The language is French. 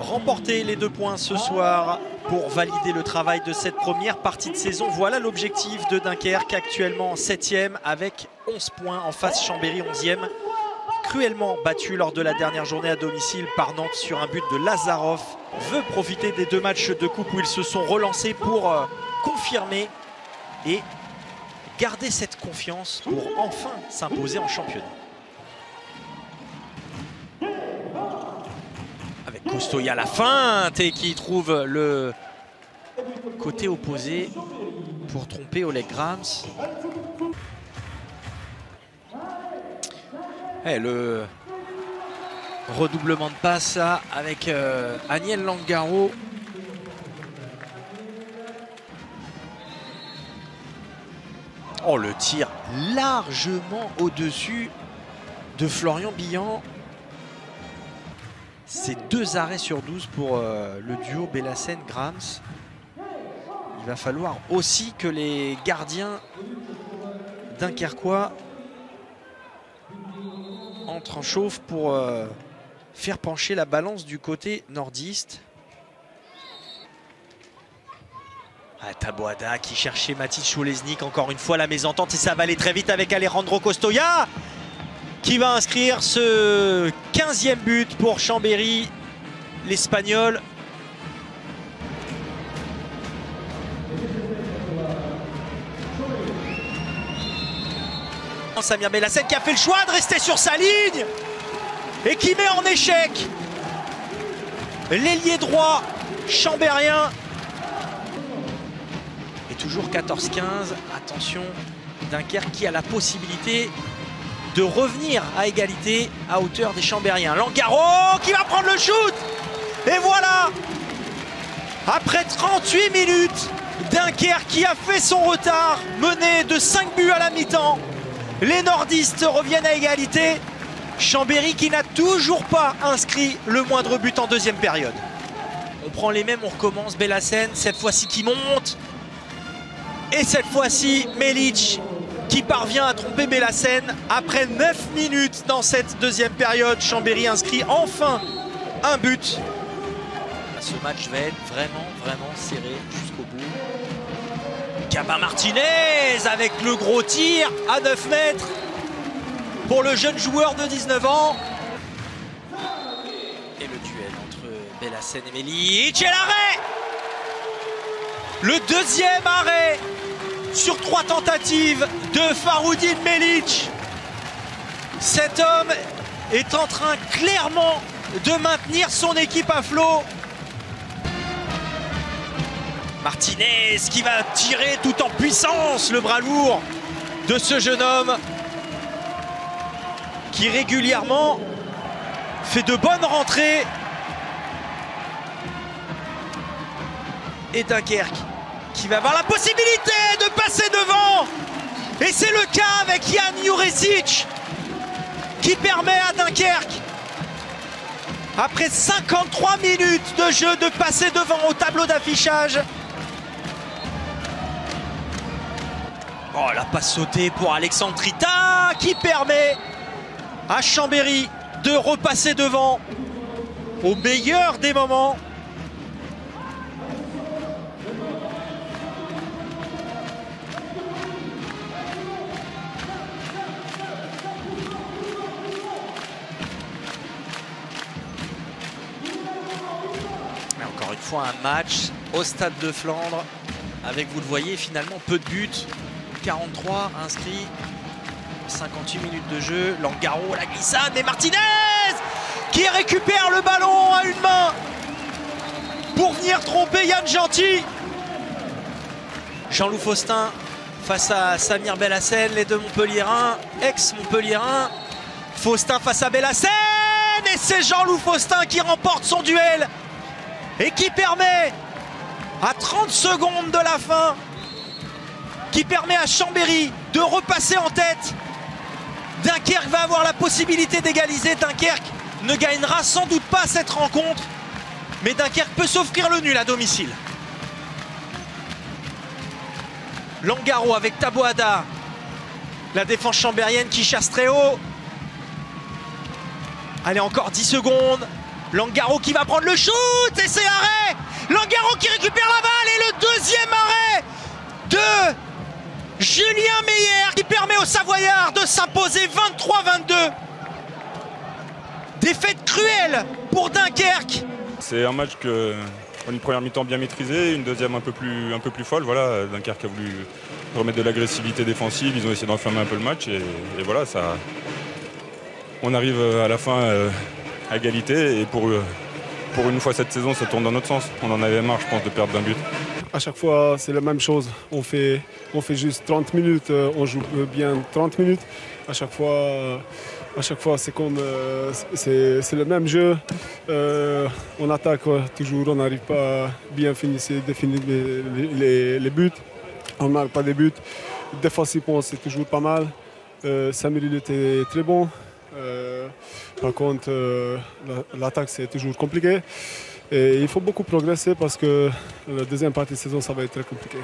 remporter les 2 points ce soir pour valider le travail de cette première partie de saison. Voilà l'objectif de Dunkerque, actuellement 7e avec 11 points. En face, Chambéry 11e, cruellement battu lors de la dernière journée à domicile par Nantes sur un but de Lazarov. Veut profiter des 2 matchs de coupe où ils se sont relancés pour confirmer et garder cette confiance pour enfin s'imposer en championnat. Avec Costoya la feinte et qui trouve le côté opposé pour tromper Oleg Grams. Et le redoublement de passe là, avec Aniel Langaro. Oh, le tir largement au-dessus de Florian Billan. C'est 2 arrêts sur 12 pour le duo Bellassène-Grams. Il va falloir aussi que les gardiens dunkerquois entrent en chauffe pour faire pencher la balance du côté nordiste. Taboada qui cherchait Mathis Cholesnik, encore une fois la mésentente, et ça va aller très vite avec Alejandro Costoya qui va inscrire ce 15e but pour Chambéry, l'Espagnol. Samir Bellassène qui a fait le choix de rester sur sa ligne et qui met en échec l'ailier droit chambérien. Et toujours 14-15, attention, Dunkerque qui a la possibilité de revenir à égalité à hauteur des Chambériens. Langaro qui va prendre le shoot. Et voilà, après 38 minutes, Dunkerque qui a fait son retard, mené de 5 buts à la mi-temps. Les nordistes reviennent à égalité. Chambéry qui n'a toujours pas inscrit le moindre but en 2e période. On prend les mêmes, on recommence. Bellassène, cette fois-ci qui monte. Et cette fois-ci, Melic qui parvient à tromper Bellassène. Après 9 minutes dans cette 2e période, Chambéry inscrit enfin un but. Ce match va être vraiment serré jusqu'au bout. Gabin Martinez avec le gros tir à 9 mètres pour le jeune joueur de 19 ans. Et le duel entre Bellassène et Melic. Et l'arrêt! Le 2e arrêt sur 3 tentatives de Faroudine Melic. Cet homme est en train clairement de maintenir son équipe à flot. Martinez qui va tirer tout en puissance, le bras lourd de ce jeune homme qui régulièrement fait de bonnes rentrées. Et Dunkerque qui va avoir la possibilité de passer devant. Et c'est le cas avec Jan Juresic qui permet à Dunkerque, après 53 minutes de jeu, de passer devant au tableau d'affichage. Oh, la passe sautée pour Alexandre Trita qui permet à Chambéry de repasser devant au meilleur des moments. Mais encore une fois, un match au Stade de Flandre avec, vous le voyez, finalement peu de buts. 43 inscrits, 58 minutes de jeu. Langaro, la glissade, mais Martinez qui récupère le ballon à une main pour venir tromper Yann Gentil. Jean-Loup Faustin face à Samir Bellassène, les deux Montpelliérains, ex-Montpelliérains. Faustin face à Bellassène, et c'est Jean-Loup Faustin qui remporte son duel et qui permet, à 30 secondes de la fin, qui permet à Chambéry de repasser en tête. Dunkerque va avoir la possibilité d'égaliser. Dunkerque ne gagnera sans doute pas cette rencontre, mais Dunkerque peut s'offrir le nul à domicile. Langaro avec Taboada. La défense chambérienne qui chasse très haut. Allez, encore 10 secondes. Langaro qui va prendre le shoot et c'est arrêt. Langaro qui récupère la balle et le deuxième arrêt de Julien Meyer qui permet aux Savoyards de s'imposer 23-22. Défaite cruelle pour Dunkerque. C'est un match une première mi-temps bien maîtrisée, une deuxième un peu plus folle. Voilà, Dunkerque a voulu remettre de l'agressivité défensive, ils ont essayé d'enflammer un peu le match et voilà, ça. On arrive à la fin à égalité et pour une fois cette saison, ça tourne dans notre sens. On en avait marre, je pense, de perdre d'un but. À chaque fois, c'est la même chose. On fait juste 30 minutes, on joue bien 30 minutes. À chaque fois, c'est comme c'est le même jeu. On attaque toujours, on n'arrive pas à bien définir les buts. On ne marque pas des buts. Défensivement, c'est toujours pas mal. Samuel était très bon. Par contre, l'attaque, c'est toujours compliqué. Et il faut beaucoup progresser parce que la deuxième partie de saison, ça va être très compliqué.